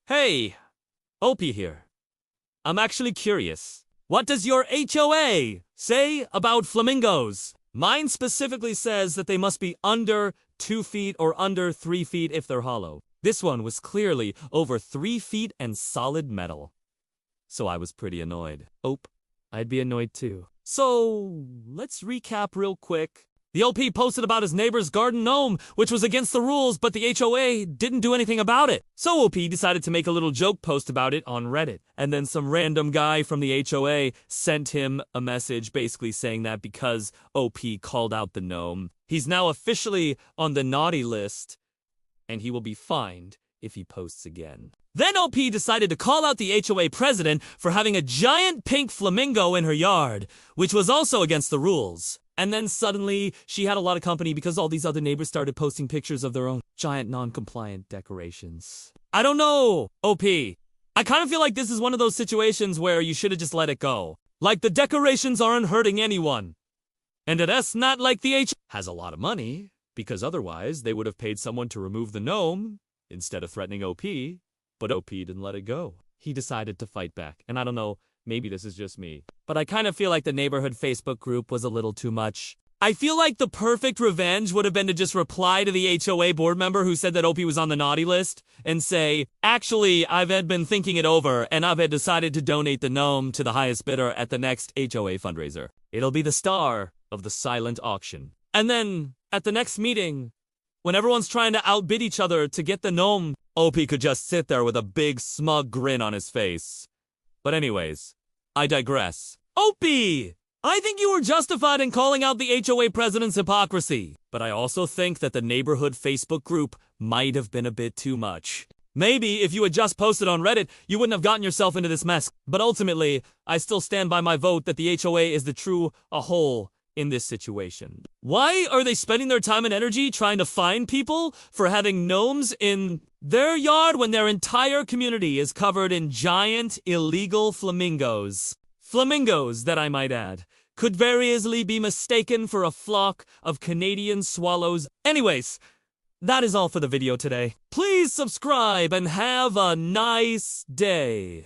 Hey, OP here. I'm actually curious. What does your HOA say about flamingos? Mine specifically says that they must be under 2 feet or under 3 feet if they're hollow. This one was clearly over 3 feet and solid metal. So I was pretty annoyed. I'd be annoyed too. So, let's recap real quick. The OP posted about his neighbor's garden gnome, which was against the rules, but the HOA didn't do anything about it. So OP decided to make a little joke post about it on Reddit. And then some random guy from the HOA sent him a message basically saying that because OP called out the gnome, he's now officially on the naughty list, and he will be fined if he posts again. Then OP decided to call out the HOA president for having a giant pink flamingo in her yard, which was also against the rules. And then suddenly, she had a lot of company because all these other neighbors started posting pictures of their own giant non-compliant decorations. I don't know, OP. I kind of feel like this is one of those situations where you should have just let it go. Like the decorations aren't hurting anyone. And that's not like the H has a lot of money, because otherwise they would have paid someone to remove the gnome instead of threatening OP. But OP didn't let it go. He decided to fight back. And I don't know, maybe this is just me, but I kind of feel like the neighborhood Facebook group was a little too much. I feel like the perfect revenge would have been to just reply to the HOA board member who said that OP was on the naughty list and say, actually, I've been thinking it over and I've decided to donate the gnome to the highest bidder at the next HOA fundraiser. It'll be the star of the silent auction. And then, at the next meeting, when everyone's trying to outbid each other to get the gnome, OP could just sit there with a big smug grin on his face. But anyways, I digress. OP! I think you were justified in calling out the HOA president's hypocrisy, but I also think that the neighborhood Facebook group might have been a bit too much. Maybe if you had just posted on Reddit, you wouldn't have gotten yourself into this mess, but ultimately, I still stand by my vote that the HOA is the true whole in this situation. Why are they spending their time and energy trying to fine people for having gnomes in their yard when their entire community is covered in giant illegal flamingos? Flamingos, that I might add, could very easily be mistaken for a flock of Canadian swallows. Anyways, that is all for the video today. Please subscribe and have a nice day.